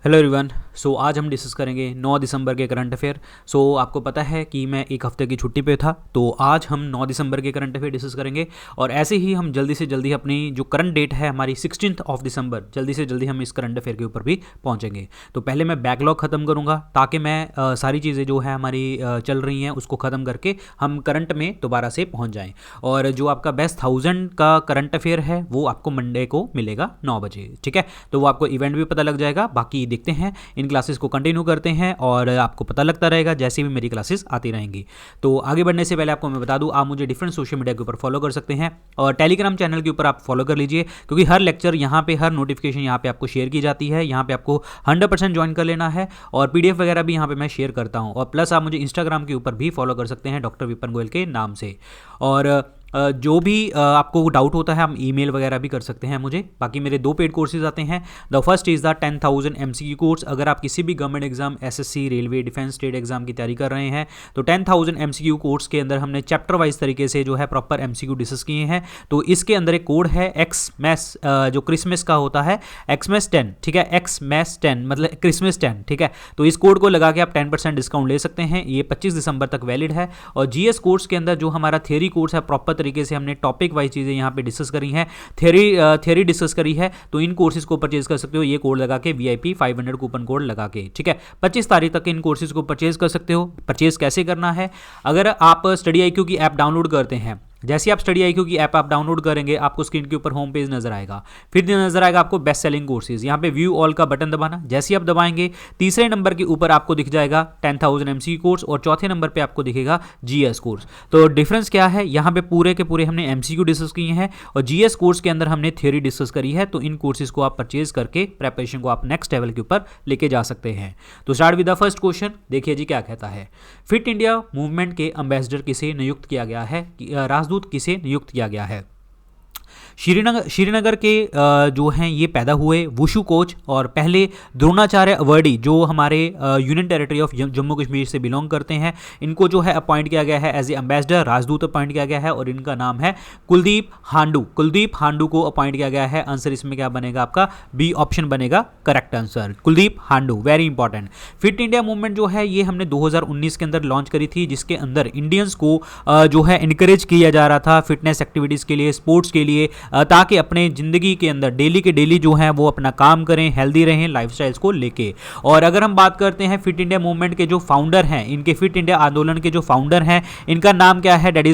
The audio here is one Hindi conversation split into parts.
Hello everyone. सो आज हम डिस्कस करेंगे 9 दिसंबर के करंट अफेयर। सो आपको पता है कि मैं एक हफ्ते की छुट्टी पे था, तो आज हम 9 दिसंबर के करंट अफेयर डिस्कस करेंगे और ऐसे ही हम जल्दी से जल्दी अपनी जो करंट डेट है हमारी 16 दिसंबर, जल्दी से जल्दी हम इस करंट अफेयर के ऊपर भी पहुंचेंगे। तो पहले मैं बैकलॉग ख़त्म करूंगा ताकि मैं सारी चीज़ें जो है हमारी चल रही हैं उसको ख़त्म करके हम करंट में दोबारा से पहुँच जाएँ। और जो आपका बेस्ट 1000 का करंट अफेयर है वो आपको मंडे को मिलेगा 9 बजे, ठीक है। तो वो आपको इवेंट भी पता लग जाएगा। बाकी देखते हैं, इन क्लासेस को कंटिन्यू करते हैं और आपको पता लगता रहेगा जैसे भी मेरी क्लासेस आती रहेंगी। तो आगे बढ़ने से पहले आपको मैं बता दूं, आप मुझे डिफरेंट सोशल मीडिया के ऊपर फॉलो कर सकते हैं और टेलीग्राम चैनल के ऊपर आप फॉलो कर लीजिए, क्योंकि हर लेक्चर यहाँ पे, हर नोटिफिकेशन यहाँ पे आपको शेयर की जाती है। यहाँ पे आपको 100% ज्वाइन कर लेना है और पीडीएफ वगैरह भी यहाँ पे मैं शेयर करता हूँ। और प्लस आप मुझे इंस्टाग्राम के ऊपर भी फॉलो कर सकते हैं डॉक्टर विपिन गोयल के नाम से। और जो भी आपको डाउट होता है हम ईमेल वगैरह भी कर सकते हैं मुझे। बाकी मेरे 2 पेड कोर्सेज आते हैं। The first is the 10,000 MCQ course. अगर आप किसी भी government exam, SSC, railway, defence, state exam की तैयारी कर रहे हैं तो 10,000 MCQ कोर्स के अंदर हमने चैप्टर वाइज तरीके से जो है प्रॉपर MCQ डिस्कस किए हैं। तो इसके अंदर एक कोड है एक्समैस, जो क्रिसमस का होता है, एक्समैस 10, ठीक है। एक्समैस 10 मतलब क्रिसमस 10, ठीक है। तो इस कोड को लगा के आप 10% डिस्काउंट ले सकते हैं। ये 25 दिसंबर तक वैलिड है। और जीएस कोर्स के अंदर जो हमारा थियरी कोर्स है, प्रॉपर तरीके से हमने टॉपिक वाइज चीज़ें यहाँ पे डिस्कस करी हैं, थियरी डिस्कस करी है। तो इन कोर्सेज को परचेज कर सकते हो ये कोड लगा के, VIP 500 कूपन कोड लगा के, ठीक है। 25 तारीख तक इन कोर्सेज को परचेज कर सकते हो। परचेज कैसे करना है? अगर आप स्टडी IQ की ऐप डाउनलोड करते हैं, जैसे आप स्टडी IQ की ऐप आप डाउनलोड करेंगे आपको स्क्रीन के ऊपर होम पेज नजर आएगा। फिर नजर आएगा आपको बेस्ट सेलिंग कोर्सेज। यहाँ पे व्यू ऑल का बटन दबाना। जैसे ही आप दबाएंगे तीसरे नंबर के ऊपर आपको दिख जाएगा 10,000 MCQ कोर्स और चौथे नंबर पे आपको दिखेगा GS कोर्स। तो डिफरेंस क्या है? यहाँ पे पूरे के पूरे हमने MCQ डिस्कस किए हैं और GS कोर्स के अंदर हमने थ्योरी डिस्कस करी है। तो इन कोर्सेज को आप परचेज करके प्रेपरेशन को आप नेक्स्ट लेवल के ऊपर लेके जा सकते हैं। तो start with the first question. देखिए जी क्या कहता है। फिट इंडिया मूवमेंट के एम्बेसडर किसे नियुक्त किया गया है? राजदूत किसे नियुक्त किया गया है? श्रीनगर के जो हैं ये पैदा हुए वुशु कोच और पहले द्रोणाचार्य अवार्डी जो हमारे union territory of Jammu Kashmir से बिलोंग करते हैं, इनको जो है अपॉइंट किया गया है एज ए एम्बेसडर, राजदूत अपॉइंट किया गया है और इनका नाम है कुलदीप हांडू। कुलदीप हांडू को अपॉइंट किया गया है। आंसर इसमें क्या बनेगा? आपका बी ऑप्शन बनेगा correct answer, Kuldeep Handoo. Very important. Fit India movement जो है ये हमने 2019 के अंदर लॉन्च करी थी, जिसके अंदर इंडियंस को जो है इनकरेज किया जा रहा था फिटनेस एक्टिविटीज़ के लिए, स्पोर्ट्स के लिए, ताकि अपने ज़िंदगी के अंदर डेली के डेली जो है वो अपना काम करें, हेल्दी रहें लाइफस्टाइल्स को लेके। और अगर हम बात करते हैं फिट इंडिया मूवमेंट के जो फाउंडर हैं, इनके फिट इंडिया आंदोलन के जो फाउंडर हैं, इनका नाम क्या है? That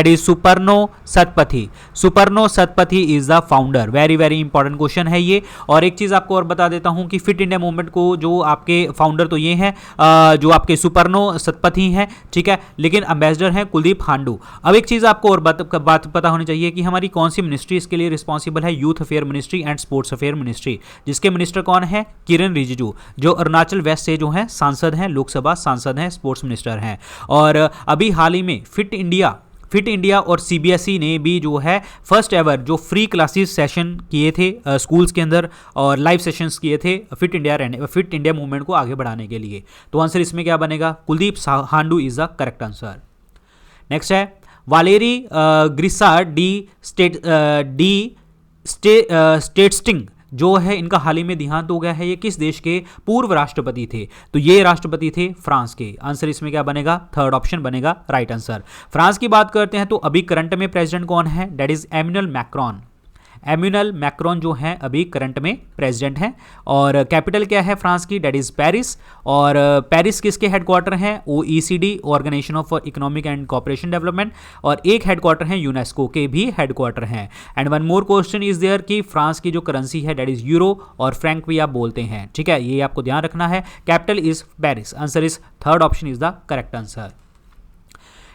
is Suparno Satpathy. Suparno Satpathy is the founder. Very very important question है ये। और एक चीज आपको और बता देता हूं कि फिट इंडिया मूवमेंट को जो आपके फाउंडर तो ये हैं, जो आपके सुपर्नो सतपथी हैं, ठीक है, लेकिन एम्बेसडर हैं कुलदीप हांडू। अब एक चीज आपको और बात पता होनी चाहिए कि हमारी कौन सी मिनिस्ट्री इसके लिए रिस्पॉन्सिबल है? Youth affair ministry and sports affair ministry, जिसके मिनिस्टर कौन है? किरण रिजिजू, जो अरुणाचल वेस्ट से जो है सांसद हैं, लोकसभा सांसद हैं, स्पोर्ट्स मिनिस्टर हैं। और अभी हाल ही में फिट इंडिया और CBSE ने भी जो है फर्स्ट एवर जो फ्री क्लासेस सेशन किए थे स्कूल्स के अंदर और लाइव सेशंस किए थे फिट इंडिया मूवमेंट को आगे बढ़ाने के लिए। तो आंसर इसमें क्या बनेगा? Kuldeep Handoo is the correct answer. Next है वालेरी ग्रिसार्ड डी स्टेट्स्टिंग, जो है इनका हाल ही में देहांत हो गया है। ये किस देश के पूर्व राष्ट्रपति थे? तो ये राष्ट्रपति थे फ्रांस के। आंसर इसमें क्या बनेगा? थर्ड ऑप्शन बनेगा राइट आंसर। फ्रांस की बात करते हैं तो अभी करंट में प्रेसिडेंट कौन है? That is Emmanuel Macron. Emmanuel Macron जो हैं अभी करंट में प्रेसिडेंट हैं। और कैपिटल क्या है फ्रांस की? That is Paris. और पेरिस किसके हेडक्वार्टर हैं? OECD, organisation of economic and cooperation development. और एक हेडक्वार्टर हैं यूनेस्को के भी हेडक्वार्टर हैं। And one more question is there कि फ्रांस की जो करेंसी है दैट इज यूरो और फ्रैंक भी आप बोलते हैं, ठीक है, ये आपको ध्यान रखना है। Capital is Paris. Answer is third option is the correct answer.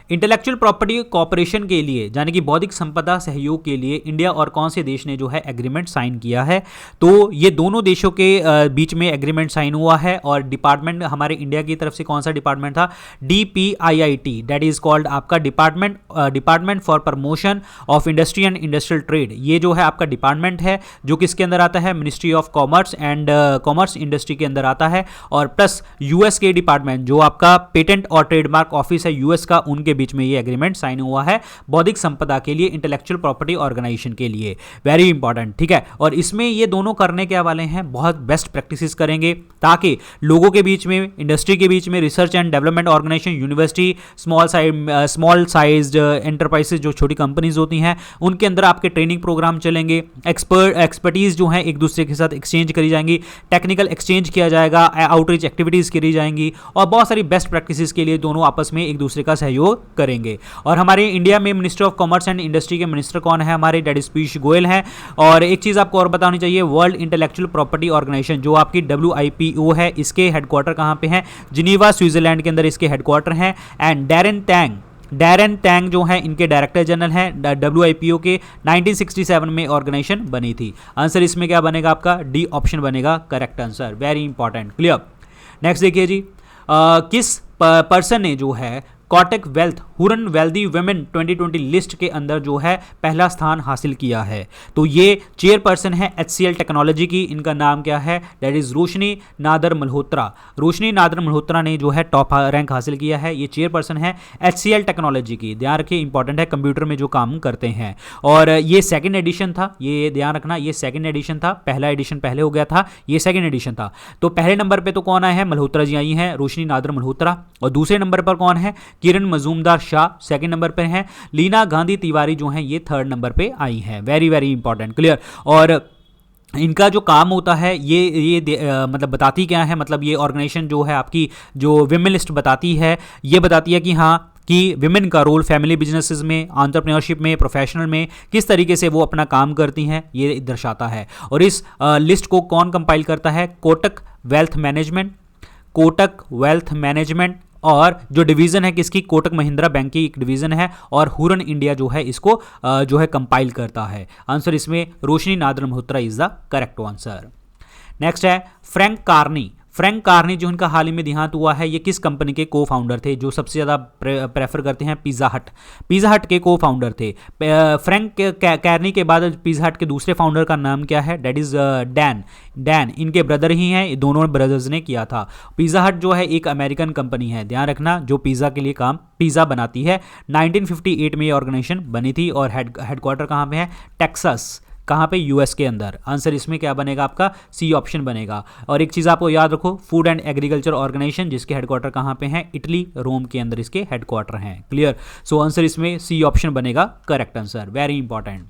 Intellectual property cooperation के लिए, यानी कि बौद्धिक संपदा सहयोग के लिए इंडिया और कौन से देश ने जो है एग्रीमेंट साइन किया है? तो ये दोनों देशों के बीच में एग्रीमेंट साइन हुआ है। और डिपार्टमेंट हमारे इंडिया की तरफ से कौन सा डिपार्टमेंट था? DPIIT, दैट इज कॉल्ड आपका department for promotion of industry and industrial trade. ये जो है आपका डिपार्टमेंट है जो किसके अंदर आता है? Ministry of commerce and commerce industry के अंदर आता है। और प्लस US के डिपार्टमेंट जो आपका पेटेंट और ट्रेडमार्क ऑफिस है US का, उनके बीच में ये एग्रीमेंट साइन हुआ है बौद्धिक संपदा के लिए, इंटेलेक्चुअल प्रॉपर्टी ऑर्गेनाइजेशन के लिए। वेरी इंपॉर्टेंट, ठीक है। और इसमें ये दोनों करने के वाले हैं, बहुत बेस्ट प्रैक्टिसेस करेंगे ताकि लोगों के बीच में, इंडस्ट्री के बीच में, research and development organisation, university, small sized enterprises जो छोटी कंपनीज होती हैं, उनके अंदर आपके ट्रेनिंग प्रोग्राम चलेंगे, एक्सपर्टीज जो हैं एक दूसरे के साथ एक्सचेंज करी जाएंगी, टेक्निकल एक्सचेंज किया जाएगा, आउटरीच एक्टिविटीज करी जाएंगी और बहुत सारी बेस्ट प्रैक्टिसेस के लिए दोनों आपस में एक दूसरे का सहयोग करेंगे। और हमारे इंडिया में minister of commerce and industry के मिनिस्टर कौन है हमारे, डेट इज पीयूष गोयल हैं। और एक चीज आपको और बतानी चाहिए, वर्ल्ड इंटेलेक्चुअल प्रॉपर्टी ऑर्गेनाइजेशन जो आपकी WIPO है, इसके हेडक्वार्टर कहां पे हैं, जिनीवा स्विट्जरलैंड के अंदर इसके हेडक्वार्टर हैं। एंड डैरेन टैंग जो है इनके डायरेक्टर जनरल हैं WIPO के। 1967 में ऑर्गेनाइजेशन बनी थी। आंसर इसमें क्या बनेगा आपका, डी ऑप्शन बनेगा correct answer. Very important, clear. Next देखिए जी, किस पर्सन ने जो है Kotak wealth Huron wealthy women 2020 list के अंदर जो है पहला स्थान हासिल किया है। तो ये चेयरपर्सन है HCL टेक्नोलॉजी की, इनका नाम क्या है, दैट इज रोशनी नादर मल्होत्रा। रोशनी नादर मल्होत्रा ने जो है टॉप रैंक हासिल किया है। ये चेयरपर्सन है HCL टेक्नोलॉजी की, ध्यान रखिए इंपॉर्टेंट है, कंप्यूटर में जो काम करते हैं। और ये सेकेंड एडिशन था, ये ध्यान रखना, ये सेकेंड एडिशन था, पहला एडिशन पहले हो गया था, ये सेकेंड एडिशन था। तो पहले नंबर पर तो कौन आए हैं, मल्होत्रा जी आई हैं, रोशनी नादर मल्होत्रा। और दूसरे नंबर पर कौन है, किरण मजूमदार शाह सेकंड नंबर पे हैं, लीना गांधी तिवारी जो हैं ये थर्ड नंबर पे आई हैं। Very very important, clear. और इनका जो काम होता है ये मतलब बताती क्या है, मतलब ये ऑर्गेनाइजेशन जो है आपकी जो विमेन लिस्ट बताती है, ये बताती है कि हाँ कि विमेन का रोल फैमिली बिजनेसेस में, एंटरप्रेन्योरशिप में, प्रोफेशनल में किस तरीके से वो अपना काम करती हैं, ये दर्शाता है। और इस लिस्ट को कौन कंपाइल करता है, कोटक वेल्थ मैनेजमेंट और जो डिवीजन है किसकी, कोटक महिंद्रा बैंक की एक डिवीजन है, और हुरन इंडिया जो है इसको जो है कंपाइल करता है। आंसर इसमें Roshni Nadar Malhotra is the correct answer. Next है फ्रैंक कार्नी जो इनका हाल ही में देहांत हुआ है, ये किस कंपनी के को फाउंडर थे, जो सबसे ज़्यादा प्रेफर करते हैं पिज़्ज़ा हट के को फाउंडर थे। फ्रैंक कार्नी के बाद पिज़्ज़ा हट के दूसरे फाउंडर का नाम क्या है, डेट इज़ डैन। इनके ब्रदर ही हैं, दोनों ब्रदर्स ने किया था। पिज़्ज़ा हट जो है एक अमेरिकन कंपनी है, ध्यान रखना, जो पिज़्ज़ा के लिए पिज़्ज़ा बनाती है। 1958 में ये ऑर्गेनाइजेशन बनी थी और हेडक्वार्टर कहाँ पे है, टेक्सास, कहाँ पे, US के अंदर। आंसर इसमें क्या बनेगा आपका, C ऑप्शन बनेगा। और एक चीज़ आपको याद रखो, फूड एंड एग्रीकल्चर ऑर्गेनाइजेशन जिसके हेडक्वार्टर कहाँ पे हैं, इटली, रोम के अंदर इसके हेडक्वार्टर हैं, क्लियर। सो आंसर इसमें C ऑप्शन बनेगा correct answer. Very important.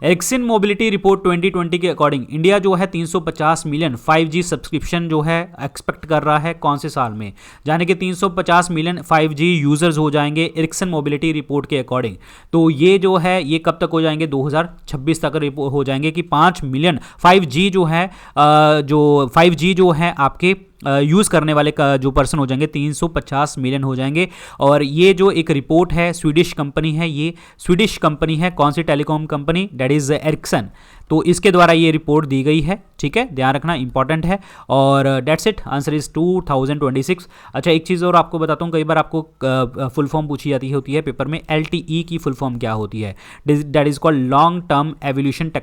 Ericsson mobility report 2020 के अकॉर्डिंग इंडिया जो है 350 मिलियन 5G सब्सक्रिप्शन जो है एक्सपेक्ट कर रहा है कौन से साल में, यानी कि 350 मिलियन 5G यूजर्स हो जाएंगे एरिक्सन मोबिलिटी रिपोर्ट के अकॉर्डिंग। तो ये जो है ये कब तक हो जाएंगे, 2026 तक हो जाएंगे कि 5 मिलियन 5G जो है जो 5G जो है आपके यूज़ करने वाले का जो पर्सन हो जाएंगे 350 मिलियन हो जाएंगे। और ये जो एक रिपोर्ट है स्वीडिश कंपनी है, ये स्वीडिश कंपनी है, कौन सी telecom company, that is Ericsson. तो इसके द्वारा ये रिपोर्ट दी गई है, ठीक है, ध्यान रखना इंपॉर्टेंट है। और डेट्स इट, आंसर इज 2026। अच्छा एक चीज़ और आपको बताता हूँ, कई बार आपको फुल फॉर्म पूछी जाती होती है पेपर में, LTE की फुल फॉर्म क्या होती है, that is called long term evolution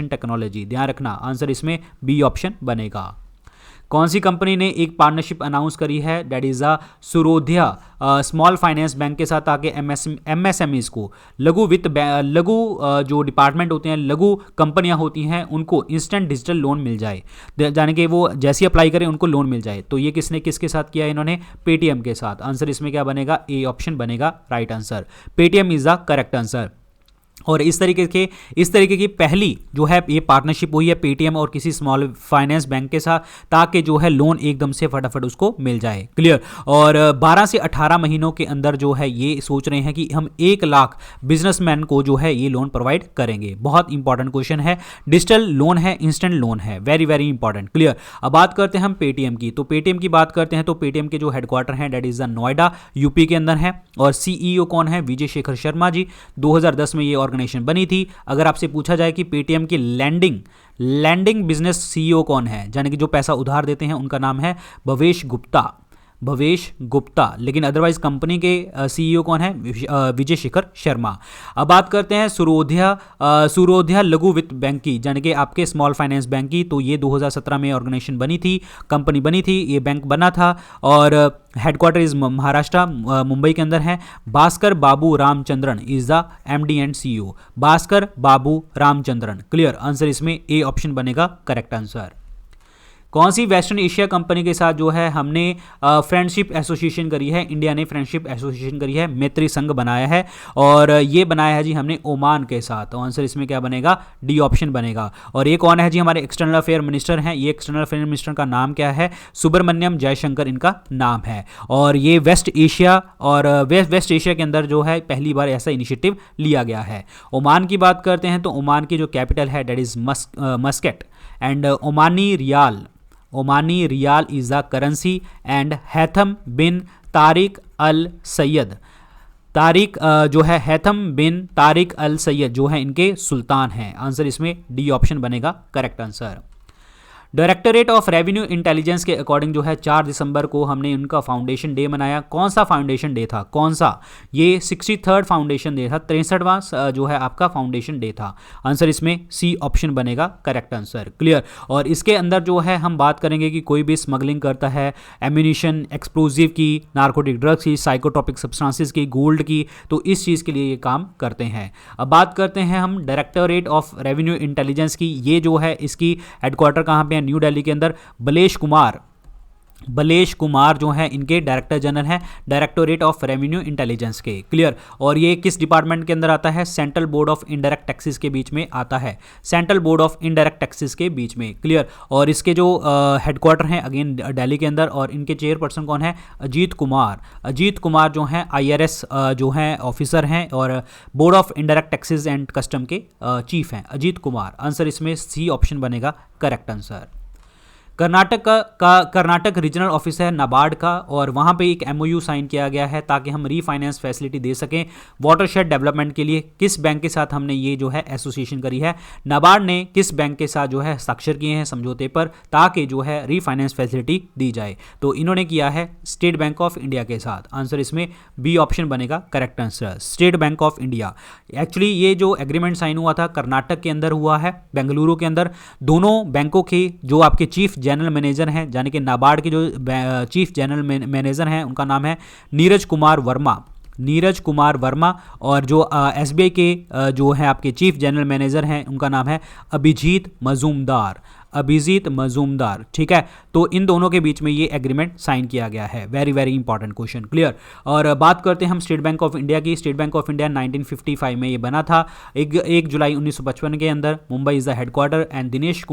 technology. ध्यान रखना, आंसर इसमें B ऑप्शन बनेगा। कौन सी कंपनी ने एक पार्टनरशिप अनाउंस करी है, that is Suryoday small finance bank के साथ, ताकि MSMEs को लघु जो डिपार्टमेंट होते हैं, लघु कंपनियां होती हैं, उनको इंस्टेंट डिजिटल लोन मिल जाए, यानी कि वो जैसे अप्लाई करें उनको लोन मिल जाए। तो ये किसके साथ किया, इन्होंने पेटीएम के साथ। आंसर इसमें क्या बनेगा, A ऑप्शन बनेगा right answer. Paytm is the correct answer. और इस तरीके की पहली जो है ये पार्टनरशिप हुई है पेटीएम और किसी स्मॉल फाइनेंस बैंक के साथ, ताकि जो है लोन एकदम से फटाफट उसको मिल जाए, क्लियर। और 12 से 18 महीनों के अंदर जो है ये सोच रहे हैं कि हम 1 लाख बिजनेसमैन को जो है ये लोन प्रोवाइड करेंगे। बहुत इंपॉर्टेंट क्वेश्चन है, डिजिटल लोन है, इंस्टेंट लोन है, वेरी वेरी इंपॉर्टेंट, क्लियर। अब बात करते हैं हम पेटीएम की। तो पेटीएम की बात करते हैं तो पेटीएम के जो हेडक्वार्टर हैं that is the Noida, UP के अंदर है। और CEO कौन है, विजय शेखर शर्मा जी। 2010 में ये ऑर्गेनाइजेशन बनी थी। अगर आपसे पूछा जाए कि पेटीएम की लैंडिंग बिजनेस CEO कौन है, यानी कि जो पैसा उधार देते हैं, उनका नाम है भवेश गुप्ता। भवेश गुप्ता, लेकिन अदरवाइज कंपनी के सीईओ कौन है? विजय शेखर शर्मा। अब बात करते हैं सुरोध्या लघु वित्त बैंक की, यानी कि आपके स्मॉल फाइनेंस बैंक की। तो ये 2017 में ऑर्गेनाइजेशन बनी थी, कंपनी बनी थी, ये बैंक बना था और हेडक्वार्टर इज महाराष्ट्र, मुंबई के अंदर है। Bhaskar Babu Ramachandran is the MD and CEO, Bhaskar Babu Ramachandran. Clear, answer इसमें ए ऑप्शन बनेगा करेक्ट आंसर। कौन सी वेस्टर्न एशिया कंपनी के साथ जो है हमने फ्रेंडशिप एसोसिएशन करी है? इंडिया ने फ्रेंडशिप एसोसिएशन करी है, मैत्री संघ बनाया है और ये बनाया है जी हमने ओमान के साथ। तो आंसर इसमें क्या बनेगा? डी ऑप्शन बनेगा। और ये कौन है जी? हमारे एक्सटर्नल अफेयर मिनिस्टर हैं। ये एक्सटर्नल अफेयर मिनिस्टर का नाम क्या है? सुब्रमण्यम जयशंकर इनका नाम है। और ये वेस्ट एशिया और वेस्ट एशिया के अंदर जो है पहली बार ऐसा इनिशिएटिव लिया गया है। ओमान की बात करते हैं तो ओमान की जो कैपिटल है that is Muscat and Omani rial is the currency and Haitham bin Tariq Al Said, जो है हैथम बिन तारिक अल सैयद जो है इनके सुल्तान हैं। आंसर इसमें डी ऑप्शन बनेगा correct answer. Directorate of revenue intelligence के अकॉर्डिंग जो है 4 दिसंबर को हमने उनका फाउंडेशन डे मनाया। कौन सा फाउंडेशन डे था? कौन सा? ये 63rd फाउंडेशन डे था, 63वां जो है आपका फाउंडेशन डे था। आंसर इसमें सी ऑप्शन बनेगा करेक्ट आंसर। क्लियर। और इसके अंदर जो है हम बात करेंगे कि कोई भी स्मगलिंग करता है एम्यूनिशन, एक्सप्लोजिव की, नार्कोटिक ड्रग्स की, साइकोट्रोपिक सब्सटेंसेस की, गोल्ड की, तो इस चीज़ के लिए ये काम करते हैं। अब बात करते हैं हम डायरेक्टोरेट ऑफ रेवेन्यू इंटेलिजेंस की। ये जो है इसकी हेडक्वार्टर कहाँ पे? न्यू दिल्ली के अंदर। बलेश कुमार जो है इनके डायरेक्टर जनरल हैं डायरेक्टोरेट ऑफ रेवेन्यू इंटेलिजेंस के। क्लियर। और ये किस डिपार्टमेंट के अंदर आता है? Central board of indirect taxes के बीच में आता है, central board of indirect taxes के बीच में। क्लियर। और इसके जो हेडक्वार्टर हैं अगेन दिल्ली के अंदर और इनके चेयरपर्सन कौन है? अजीत कुमार जो हैं IRS जो हैं ऑफिसर हैं और board of indirect taxes and custom के चीफ हैं अजीत कुमार। आंसर इसमें सी ऑप्शन बनेगा correct answer. Karnataka regional office है नाबार्ड का और वहाँ पे एक MOU साइन किया गया है ताकि हम रीफाइनेंस फैसिलिटी दे सकें वाटरशेड डेवलपमेंट के लिए। किस बैंक के साथ हमने ये जो है एसोसिएशन करी है? नाबार्ड ने किस बैंक के साथ जो है हस्ताक्षर किए हैं समझौते पर ताकि जो है रीफाइनेंस फैसिलिटी दी जाए? तो इन्होंने किया है स्टेट बैंक ऑफ इंडिया के साथ। आंसर इसमें बी ऑप्शन बनेगा correct answer, state Bank of India. Actually ये जो एग्रीमेंट साइन हुआ था कर्नाटक के अंदर हुआ है, बेंगलुरु के अंदर। दोनों बैंकों के जो आपके चीफ जनरल मैनेजर हैं यानी कि नाबार्ड के जो चीफ जनरल मैनेजर हैं उनका नाम है नीरज कुमार वर्मा और जो SBI के जो है आपके चीफ जनरल मैनेजर हैं उनका नाम है अभिजीत मजूमदार। ठीक है, तो इन दोनों के बीच में ये एग्रीमेंट साइन किया गया है। Very very important question. Clear. और बात करते हैं हम स्टेट बैंक ऑफ इंडिया की। स्टेट बैंक ऑफ इंडिया 1955 में ये बना था। 1 जुलाई 1955 के अंदर। Mumbai is the headquarter and Dinesh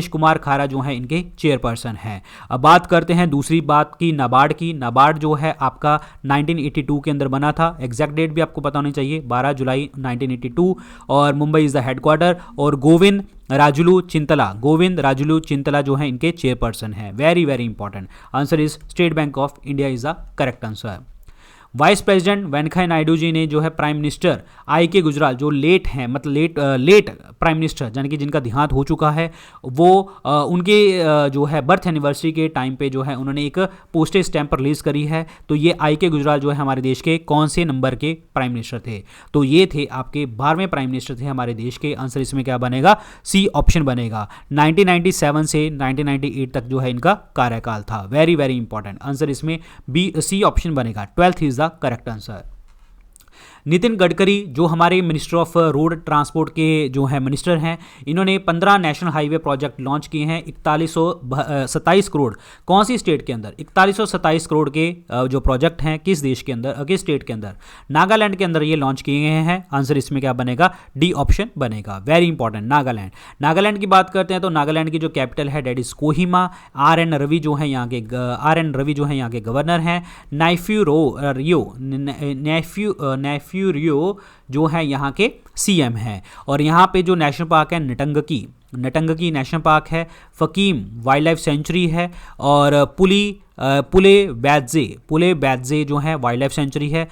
Kumar खारा जो है इनके चेयरपर्सन हैं। अब बात करते हैं दूसरी बात की नाबार्ड की। नाबार्ड जो है आपका 1982 के अंदर बना था। एग्जैक्ट डेट भी आपको पता होनी चाहिए, 12 जुलाई 1982 और मुंबई इज द हेडक्वार्टर। और गोविंद राजुलू चिंतला जो है इनके चेयरपर्सन हैं। Very very important. Answer is State Bank of India is the correct answer. Vice president Venkaiah Naidu ji ने जो है प्राइम मिनिस्टर IK गुजराल जो लेट हैं, मतलब लेट प्राइम मिनिस्टर यानी कि जिनका देहांत हो चुका है, वो उनके जो है बर्थ एनिवर्सरी के टाइम पे जो है उन्होंने एक पोस्टेज स्टैम्प रिलीज करी है। तो ये IK गुजराल जो है हमारे देश के कौन से नंबर के प्राइम मिनिस्टर थे? तो ये थे आपके 12वें प्राइम मिनिस्टर थे हमारे देश के। आंसर इसमें क्या बनेगा? सी ऑप्शन बनेगा। 1997 से 1998 तक जो है इनका कार्यकाल था। Very very important. आंसर इसमें सी ऑप्शन बनेगा। 12th is the correct answer. Nitin Gadkari जो हमारे मिनिस्टर ऑफ रोड ट्रांसपोर्ट के जो है मिनिस्टर हैं, इन्होंने 15 नेशनल हाईवे प्रोजेक्ट लॉन्च किए हैं 4127 करोड़। कौन सी स्टेट के अंदर? 4127 करोड़ के जो प्रोजेक्ट हैं किस देश के अंदर, किस स्टेट के अंदर? नागालैंड के अंदर ये लॉन्च किए गए हैं। आंसर इसमें क्या बनेगा? डी ऑप्शन बनेगा। Very important. नागालैंड की बात करते हैं तो नागालैंड की जो कैपिटल है that is Kohima. RN Ravi जो है यहाँ के गवर्नर हैं। नेफ्यू जो है यहाँ के CM हैं। और यहाँ पे जो नेशनल पार्क है नटंगकी नेशनल पार्क है। फकीम वाइल्ड लाइफ सेंचुरी है और पुले बैदजे जो है वाइल्ड लाइफ सेंचुरी है।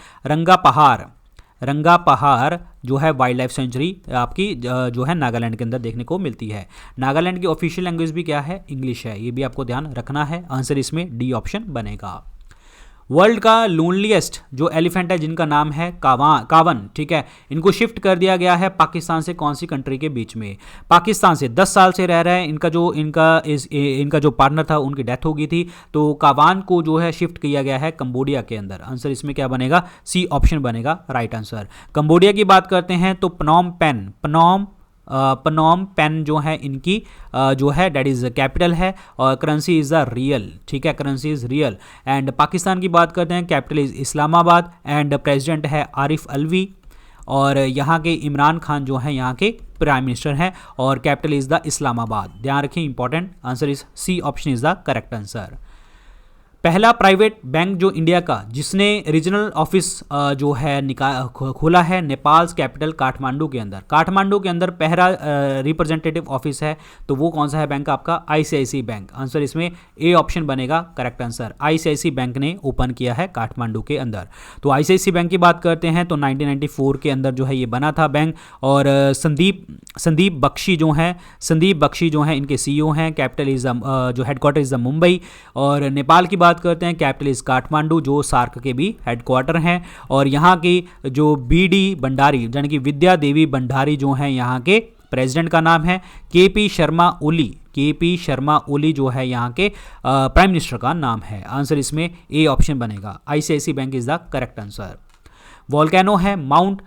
रंगा पहाड़ जो है वाइल्ड लाइफ सेंचुरी आपकी जो है नागालैंड के अंदर देखने को मिलती है। नागालैंड की ऑफिशियल लैंग्वेज भी क्या है? इंग्लिश है, ये भी आपको ध्यान रखना है। आंसर इसमें डी ऑप्शन बनेगा। वर्ल्ड का लोनलीएस्ट जो एलिफेंट है जिनका नाम है कावन, ठीक है, इनको शिफ्ट कर दिया गया है पाकिस्तान से कौन सी कंट्री के बीच में? पाकिस्तान से 10 साल से रह रहे हैं, इनका जो पार्टनर था उनकी डेथ हो गई थी, तो कावान को जो है शिफ्ट किया गया है कंबोडिया के अंदर। आंसर इसमें क्या बनेगा? सी ऑप्शन बनेगा राइट आंसर। कंबोडिया की बात करते हैं तो पनोम पेन जो है इनकी जो है डेट इज़ कैपिटल है और करेंसी इज़ द रियल, ठीक है, currency is real. And Pakistan की बात करते हैं, capital is Islamabad and president है आरिफ अलवी और यहाँ के इमरान खान जो है यहाँ के प्राइम मिनिस्टर हैं और कैपिटल इज़ द इस्लामाबाद। ध्यान रखें, important. Answer is C option is the correct answer. पहला प्राइवेट बैंक जो इंडिया का जिसने रीजनल ऑफिस जो है खोला है नेपाल कैपिटल काठमांडू के अंदर। काठमांडू के अंदर पहला रिप्रेजेंटेटिव ऑफिस है, तो वो कौन सा है बैंक आपका? ICIC bank. आंसर इसमें ए ऑप्शन बनेगा करेक्ट आंसर। आईसीआईसी बैंक ने ओपन किया है काठमांडू के अंदर। तो आईसीआईसी बैंक की बात करते हैं तो 1994 के अंदर जो है ये बना था बैंक और संदीप बख्शी जो हैं इनके सीईओ हैं। कैपिटल इज जो हेडक्वार्टर इज द मुंबई और नेपाल की बात करते हैं, कैपिटल इज काठमांडू जो सार्क के भी हेडक्वार्टर हैं और यहाँ की जो बीडी भंडारी यानी कि विद्या देवी भंडारी जो हैं यहाँ के प्रेसिडेंट का नाम है केपी शर्मा ओली जो है यहाँ के प्राइम मिनिस्टर का नाम है। आंसर इसमें ए ऑप्शन बनेगा। ICICI bank is the correct answer. Volcano है माउंट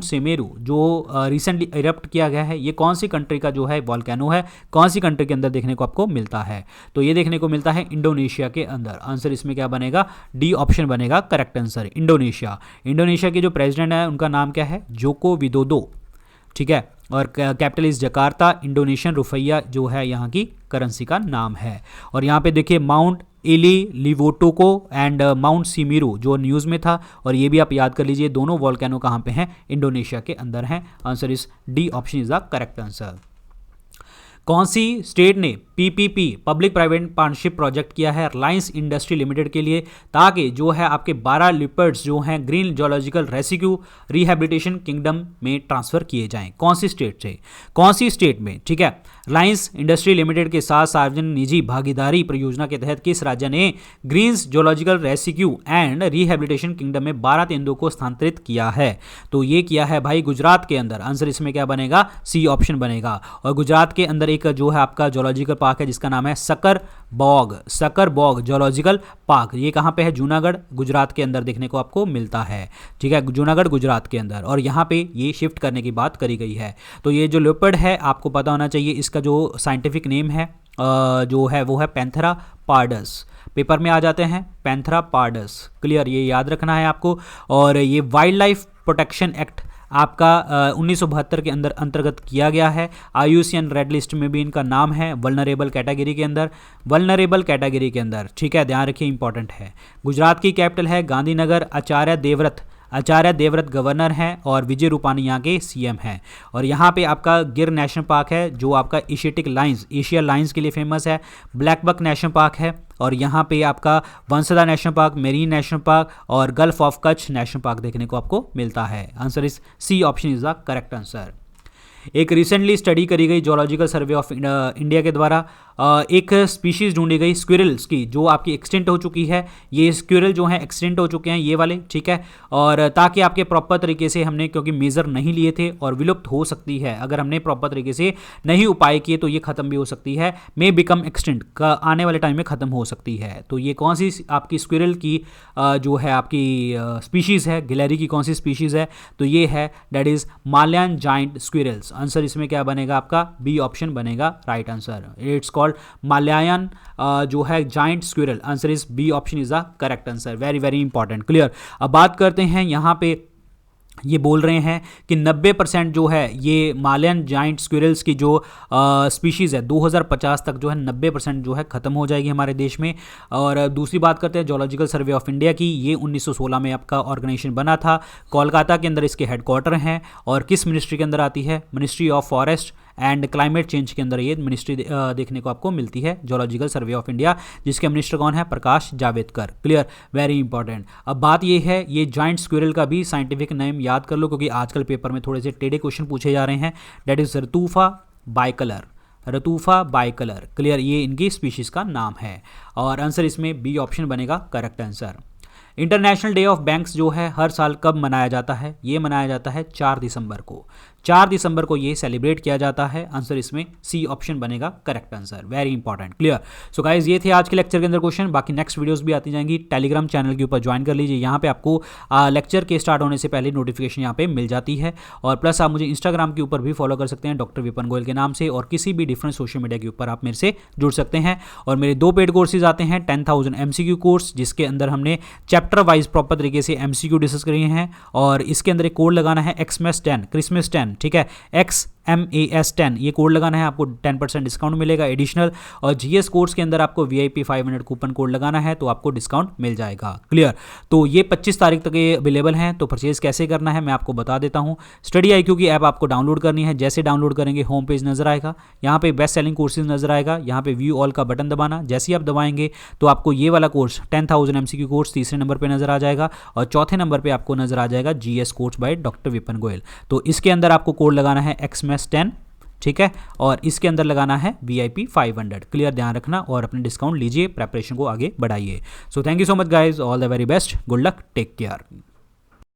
सेमेरू जो रिसेंटली इरप्ट किया गया है, ये कौन सी कंट्री का जो है वॉल्केनो है, कौन सी कंट्री के अंदर देखने को आपको मिलता है? तो ये देखने को मिलता है इंडोनेशिया के अंदर। आंसर इसमें क्या बनेगा? डी ऑप्शन बनेगा करेक्ट आंसर। इंडोनेशिया के जो प्रेसिडेंट है उनका नाम क्या है? जोको विदोदो, ठीक है, और capital is Jakarta. Indonesian rupiah जो है यहाँ की करेंसी का नाम है। और यहाँ पे देखिए माउंट एली लिवोटोको एंड माउंट सीमेरू जो न्यूज़ में था, और ये भी आप याद कर लीजिए, दोनों वॉल्केनो कहाँ पे हैं? इंडोनेशिया के अंदर हैं। Answer is D option is the correct answer. कौन सी स्टेट ने PPP public private partnership project किया है रिलायंस इंडस्ट्री लिमिटेड के लिए, ताकि जो है आपके 12 लिपर्ड्स जो हैं green zoological rescue rehabilitation kingdom में ट्रांसफर किए जाएं? कौन सी स्टेट में, ठीक है। रिलायंस इंडस्ट्री लिमिटेड के साथ सार्वजनिक निजी भागीदारी परियोजना के तहत किस राज्य ने Greens zoological rescue and rehabilitation kingdom में 12 तेंदुओं को स्थानांतरित किया है? तो ये किया है भाई गुजरात के अंदर। आंसर इसमें क्या बनेगा? सी ऑप्शन बनेगा। और गुजरात के अंदर एक जो है आपका जोलॉजिकल पार्क है जिसका नाम है सकरबॉग जोलॉजिकल पार्क। ये कहाँ पे है? जूनागढ़ गुजरात के अंदर देखने को आपको मिलता है, ठीक है, जूनागढ़ गुजरात के अंदर। और यहाँ पे ये शिफ्ट करने की बात करी गई है। तो ये जो लेपर्ड है आपको पता होना चाहिए, इसका जो साइंटिफिक नेम है जो है वो है पैंथेरा पार्डस। पेपर में आ जाते हैं पैंथेरा पार्डस, क्लियर, ये याद रखना है आपको। और ये वाइल्ड लाइफ प्रोटेक्शन एक्ट आपका 1972 के अंदर अंतर्गत किया गया है। IUCN रेड लिस्ट में भी इनका नाम है वल्नरेबल कैटेगरी के अंदर, ठीक है, ध्यान रखिए, इंपॉर्टेंट है। गुजरात की कैपिटल है गांधीनगर। आचार्य देवव्रत गवर्नर हैं और विजय रूपानी यहाँ के CM हैं। और यहाँ पे आपका गिर नेशनल पार्क है जो आपका एशिया लाइन्स के लिए फेमस है। ब्लैकबक नेशनल पार्क है और यहाँ पे आपका Vansda national park, marine national park और gulf of Kutch national park देखने को आपको मिलता है। Answer is C option is the correct answer. एक रिसेंटली स्टडी करी गई जोलॉजिकल सर्वे ऑफ इंडिया के द्वारा एक स्पीशीज़ ढूंढी गई स्क्विरल्स की जो आपकी एक्सटेंट हो चुकी है। ये स्क्विरल जो हैं एक्सटेंट हो चुके हैं ये वाले, ठीक है, और ताकि आपके प्रॉपर तरीके से हमने क्योंकि मेज़र नहीं लिए थे और विलुप्त हो सकती है, अगर हमने प्रॉपर तरीके से नहीं उपाय किए तो ये ख़त्म भी हो सकती है, मे बिकम एक्सटेंट का आने वाले टाइम में ख़त्म हो सकती है। तो ये कौन सी आपकी स्क्विरल की जो है आपकी स्पीशीज़ है, गिलहरी की कौन सी स्पीशीज़ है? तो ये है that is Malayan giant squirrels. Answer इसमें क्या बनेगा आपका? बी ऑप्शन बनेगा right answer. It's called Malayan जो है giant squirrel. Answer is B option is the correct answer. Very very important, clear. अब बात करते हैं यहाँ पे ये बोल रहे हैं कि 90% जो है ये मालयान जाइंट स्क्विरल्स की जो स्पीशीज़ है 2050 तक जो है 90% जो है ख़त्म हो जाएगी हमारे देश में। और दूसरी बात करते हैं जोलॉजिकल सर्वे ऑफ इंडिया की। ये 1916 में आपका ऑर्गेनाइजेशन बना था। कोलकाता के अंदर इसके हेडक्वार्टर हैं और किस मिनिस्ट्री के अंदर आती है? Ministry of forest and climate change के अंदर ये मिनिस्ट्री देखने को आपको मिलती है, जियोलॉजिकल सर्वे ऑफ इंडिया, जिसके मिनिस्टर कौन है, Prakash Javadekar. Clear, very important. अब बात ये है, ये जॉइंट स्क्विरल का भी साइंटिफिक नेम याद कर लो, क्योंकि आजकल पेपर में थोड़े से टेढ़े क्वेश्चन पूछे जा रहे हैं। That is Ratufa bicolor, Ratufa bicolor. Clear, ये इनकी स्पीशीज का नाम है और आंसर इसमें बी ऑप्शन बनेगा correct answer. International day of banks जो है हर साल कब मनाया जाता है, ये मनाया जाता है 4 दिसंबर को। 4 दिसंबर को ये सेलिब्रेट किया जाता है। आंसर इसमें सी ऑप्शन बनेगा correct answer, very important. Clear. So guys ये थे आज के लेक्चर के अंदर क्वेश्चन। बाकी नेक्स्ट वीडियोस भी आती जाएंगी। टेलीग्राम चैनल के ऊपर ज्वाइन कर लीजिए, यहाँ पे आपको लेक्चर के स्टार्ट होने से पहले नोटिफिकेशन यहाँ पे मिल जाती है। और प्लस आप मुझे इंस्टाग्राम के ऊपर भी फॉलो कर सकते हैं डॉक्टर विपिन गोयल के नाम से, और किसी भी डिफरेंट सोशल मीडिया के ऊपर आप मेरे से जुड़ सकते हैं। और मेरे 2 पेड कोर्सेज आते हैं, 10,000 MCQ कोर्स, जिसके अंदर हमने चैप्टर वाइज प्रॉपर तरीके से MCQ डिस्कस करिए हैं, और इसके अंदर एक कोड लगाना है XMAS 10, क्रिसमस 10, ठीक है, XMAS 10, ये कोड लगाना है, आपको 10% डिस्काउंट मिलेगा एडिशनल। और GS कोर्स के अंदर आपको VIP 500 कूपन कोड लगाना है, तो आपको डिस्काउंट मिल जाएगा। क्लियर। तो ये 25 तारीख तक ये अवेलेबल हैं। तो परचेज कैसे करना है मैं आपको बता देता हूँ। स्टडी IQ की ऐप आपको डाउनलोड करनी है। जैसे डाउनलोड करेंगे होम पेज नजर आएगा, यहाँ पे बेस्ट सेलिंग कोर्सेज नजर आएगा, यहाँ पे व्यू ऑल का बटन दबाना। जैसे ही आप दबाएंगे तो आपको ये वाला कोर्स 10,000 MCQ कोर्स तीसरे नंबर पर नजर आ जाएगा, और चौथे नंबर पर आपको नजर आ जाएगा GS course by doctor Vipin Goyal. तो इसके अंदर आपको कोड लगाना है XMAS 10, ठीक है, और इसके अंदर लगाना है VIP 500। क्लियर, ध्यान रखना और अपने डिस्काउंट लीजिए, प्रेपरेशन को आगे बढ़ाइए। So thank you so much guys, all the very best, good luck, take care.